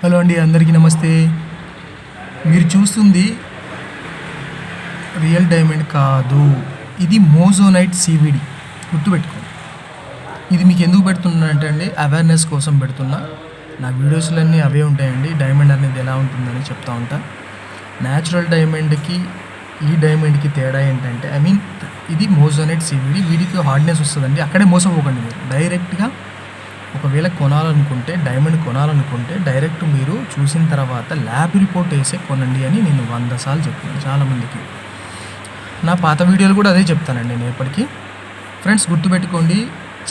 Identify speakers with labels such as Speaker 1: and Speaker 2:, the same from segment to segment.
Speaker 1: Hello అండి, అందరికీ నమస్తే. మీరు చూస్తుంది రియల్ డైమండ్ కాదు, ఇది మోజోనైట్ సివిడి. గుర్తుపెట్టుకోండి. ఇది మీకు ఎందుకు పెడుతున్నా అంటే అండి, అవేర్నెస్ కోసం పెడుతున్నా. నా వీడియోస్లన్నీ అవే ఉంటాయండి. డైమండ్ అనేది ఎలా ఉంటుందని చెప్తా ఉంటా. న్యాచురల్ డైమండ్కి ఈ డైమండ్కి తేడా ఏంటంటే, ఇది మోజోనైట్ సివిడి. వీడికి హార్డ్నెస్ వస్తుందండి. అక్కడే మోసపోకండి. మీరు డైరెక్ట్గా ఒకవేళ డైమండ్ కొనాలనుకుంటే డైరెక్ట్ మీరు చూసిన తర్వాత ల్యాబ్ రిపోర్ట్ వేసే కొనండి అని నేను 100 సార్లు చెప్తాను చాలామందికి. నా పాత వీడియోలు కూడా అదే చెప్తానండి నేను ఎప్పటికీ. ఫ్రెండ్స్, గుర్తుపెట్టుకోండి,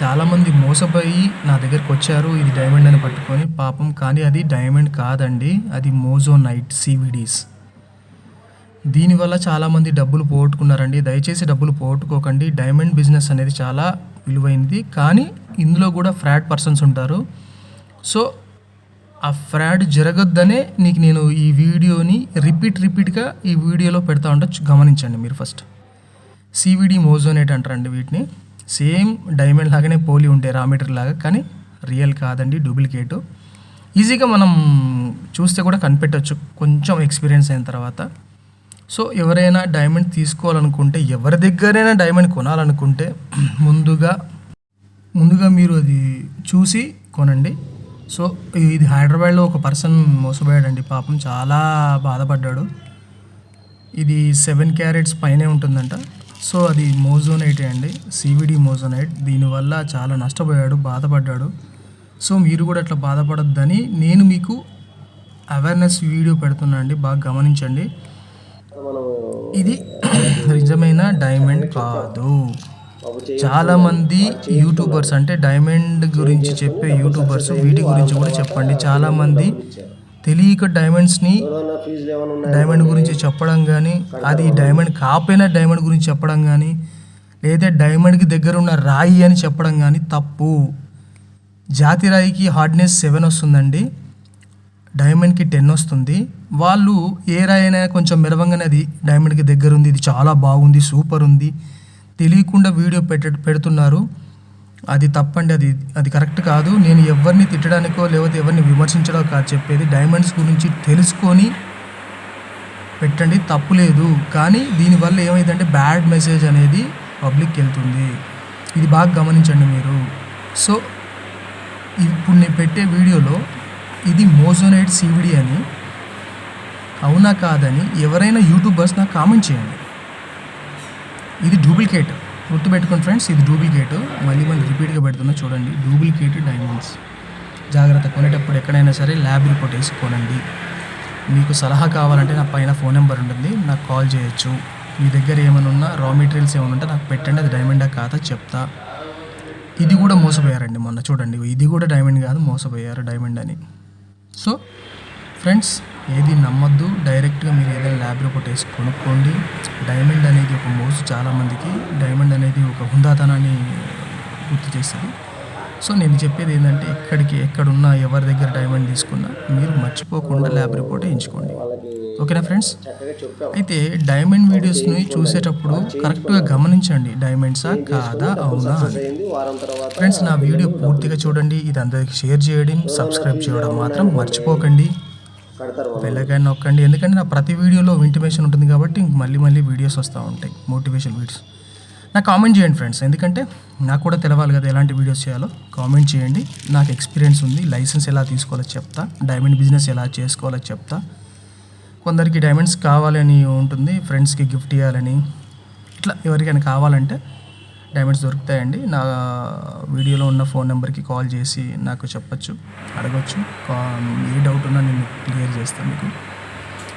Speaker 1: చాలామంది మోసపోయి నా దగ్గరికి వచ్చారు ఇది డైమండ్ అని పట్టుకొని పాపం. కానీ అది డైమండ్ కాదండి, అది మోజోనైట్ సివిడీస్. దీనివల్ల చాలామంది డబ్బులు పోగొట్టుకున్నారండి. దయచేసి డబ్బులు పోగొట్టుకోకండి. డైమండ్ బిజినెస్ అనేది చాలా విలువైనది, కానీ ఇందులో కూడా ఫ్రాడ్ పర్సన్స్ ఉంటారు. సో ఆ ఫ్రాడ్ జరగొద్దనే నేను ఈ వీడియోని రిపీట్గా ఈ వీడియోలో పెడతా ఉండొచ్చు. గమనించండి మీరు ఫస్ట్. సివిడి మోజోనేట్ అంటారండి వీటిని. సేమ్ డైమండ్ లాగానే పోలి ఉంటాయి, రా మెటీరియల్ లాగా, కానీ రియల్ కాదండి, డూప్లికేటు. ఈజీగా మనం చూస్తే కూడా కనిపెట్టవచ్చు కొంచెం ఎక్స్పీరియన్స్ అయిన తర్వాత. సో ఎవరైనా డైమండ్ తీసుకోవాలనుకుంటే, ఎవరి దగ్గరైనా డైమండ్ కొనాలనుకుంటే ముందుగా మీరు అది చూసి కొనండి. సో ఇది హైదరాబాద్లో ఒక పర్సన్ మోసపోయాడండి పాపం, చాలా బాధపడ్డాడు. ఇది 7 క్యారెట్స్ పైనే ఉంటుందంట. సో అది మోజోనైట్ అండి, సివిడి మోజోనైట్. దీనివల్ల చాలా నష్టపోయాడు, బాధపడ్డాడు. సో మీరు కూడా అట్లా బాధపడొద్దని నేను మీకు అవేర్నెస్ వీడియో పెడుతున్నా అండి, బాగా గమనించండి. ఇది నిజమైన డైమండ్ కాదు. చాలామంది యూట్యూబర్స్, అంటే డైమండ్ గురించి చెప్పే యూట్యూబర్స్, వీటి గురించి కూడా చెప్పండి. చాలామంది తెలియక డైమండ్ గురించి చెప్పడం కానీ, అది డైమండ్ కాకపోయినా డైమండ్ గురించి చెప్పడం కానీ, లేదా డైమండ్కి దగ్గర ఉన్న రాయి అని చెప్పడం కానీ తప్పు. జాతి రాయికి హార్డ్నెస్ 7 వస్తుందండి, డైమండ్కి 10 వస్తుంది. వాళ్ళు ఏ రాయి అయినా కొంచెం మెరవంగానే అది డైమండ్కి దగ్గర ఉంది, ఇది చాలా బాగుంది, సూపర్ ఉంది, తెలియకుండా వీడియో పెడుతున్నారు. అది తప్పండి, అది కరెక్ట్ కాదు. నేను ఎవరిని తిట్టడానికో లేకపోతే ఎవరిని విమర్శించడో కాదు చెప్పేది. డైమండ్స్ గురించి తెలుసుకొని పెట్టండి, తప్పు లేదు. కానీ దీనివల్ల ఏమైందంటే బ్యాడ్ మెసేజ్ అనేది పబ్లిక్కి వెళ్తుంది. ఇది బాగా గమనించండి మీరు. సో ఇప్పుడు నేను పెట్టే వీడియోలో ఇది మోజోనైట్ సివిడి అని అవునా కాదని ఎవరైనా యూట్యూబర్స్ నాకు కామెంట్ చేయండి. ఇది డూప్లికేట్, గుర్తుపెట్టుకోండి ఫ్రెండ్స్, ఇది డూప్లికేట్. మళ్ళీ రిపీట్గా పెడుతున్నా చూడండి, డూప్లికేట్ డైమండ్స్. జాగ్రత్త, కొనేటప్పుడు ఎక్కడైనా సరే ల్యాబ్ రిపోర్ట్ వేసి కొనండి. మీకు సలహా కావాలంటే నా పైన ఫోన్ నెంబర్ ఉంటుంది, నాకు కాల్ చేయొచ్చు. మీ దగ్గర ఏమైనా ఉన్నా, రా మెటీరియల్స్ ఏమైనా ఉంటే నాకు పెట్టండి, అది డైమండా కాదా చెప్తా. ఇది కూడా మోసపోయారండి మొన్న, చూడండి, ఇది కూడా డైమండ్ కాదు, మోసపోయారు డైమండ్ అని. సో ఫ్రెండ్స్, ఏది నమ్మొద్దు. డైరెక్ట్గా మీరు ఏదైనా ల్యాబ్ రిపోర్ట్ వేసి కొనుక్కోండి. డైమండ్ అనేది ఒక మోజు, చాలామందికి డైమండ్ అనేది ఒక హుందాతనాన్ని గుర్తు చేస్తుంది. సో నేను చెప్పేది ఏంటంటే, ఎక్కడున్నా ఎవరి దగ్గర డైమండ్ తీసుకున్నా మీరు మర్చిపోకుండా ల్యాబ్ రిపోర్ట్ వేయించుకోండి. ఓకేనా ఫ్రెండ్స్? అయితే డైమండ్ వీడియోస్ని చూసేటప్పుడు కరెక్ట్గా గమనించండి, డైమండ్సా కాదా, అవునా అని. ఫ్రెండ్స్, నా వీడియో పూర్తిగా చూడండి. ఇది అందరికీ షేర్ చేయడం, సబ్స్క్రైబ్ చేయడం మాత్రం మర్చిపోకండి. బెల్ ఐకాన్ నొక్కండి, ఎందుకంటే నా ప్రతి వీడియోలో ఇంటిమేషన్ ఉంటుంది కాబట్టి మళ్ళీ వీడియోస్ వస్తూ ఉంటాయి, మోటివేషన్ వీడియోస్. నాకు కామెంట్ చేయండి ఫ్రెండ్స్, ఎందుకంటే నాకు కూడా తెలవాలి కదా ఎలాంటి వీడియోస్ చేయాలో. కామెంట్ చేయండి. నాకు ఎక్స్పీరియన్స్ ఉంది, లైసెన్స్ ఎలా తీసుకోవాలో చెప్తా, డైమండ్ బిజినెస్ ఎలా చేసుకోవాలో చెప్తా. కొందరికి డైమండ్స్ కావాలని ఉంటుంది, ఫ్రెండ్స్కి గిఫ్ట్ ఇవ్వాలని, ఇట్లా ఎవరికైనా కావాలంటే డైమండ్స్ దొరుకుతాయండి. నా వీడియోలో ఉన్న ఫోన్ నెంబర్కి కాల్ చేసి నాకు చెప్పచ్చు, అడగచ్చు. ఏ డౌట్ ఉన్నా నేను క్లియర్ చేస్తాను మీకు.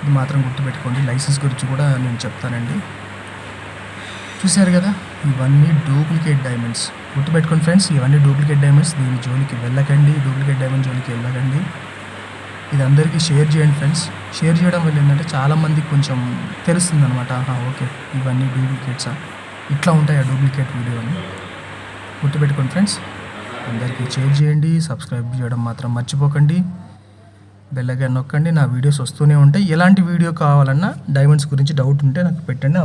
Speaker 1: ఇది మాత్రం గుర్తుపెట్టుకోండి. లైసెన్స్ గురించి కూడా నేను చెప్తానండి. చూశారు కదా, ఇవన్నీ డూప్లికేట్ డైమండ్స్. గుర్తుపెట్టుకోండి ఫ్రెండ్స్, ఇవన్నీ డూప్లికేట్ డైమండ్స్. దీని జోలికి వెళ్ళకండి, డూప్లికేట్ డైమండ్ జోలికి వెళ్ళకండి. ఇది అందరికీ షేర్ చేయండి ఫ్రెండ్స్. షేర్ చేయడం వల్ల ఏంటంటే చాలామందికి కొంచెం తెలుస్తుంది అనమాట, ఓకే ఇవన్నీ డూప్లికేట్సా, ఇట్లా ఉంటాయి ఆ డూప్లికేట్ వీడియో అని. గుర్తుపెట్టుకోండి ఫ్రెండ్స్, అందరికీ షేర్ చేయండి, సబ్స్క్రైబ్ చేయడం మాత్రం మర్చిపోకండి. బెల్ ఐకాన్ నొక్కండి, నా వీడియోస్ వస్తూనే ఉంటాయి. ఎలాంటి వీడియో కావాలన్నా, డైమండ్స్ గురించి డౌట్ ఉంటే నాకు పెట్టండి, ఆ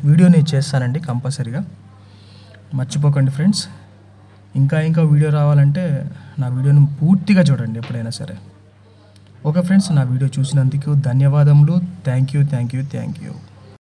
Speaker 1: వీడియో నేను చేస్తానండి కంపల్సరీగా. మర్చిపోకండి ఫ్రెండ్స్. ఇంకా వీడియో రావాలంటే నా వీడియోని పూర్తిగా చూడండి ఎప్పుడైనా సరే. ఓకే ఫ్రెండ్స్, నా వీడియో చూసినందుకు ధన్యవాదములు. Thank you.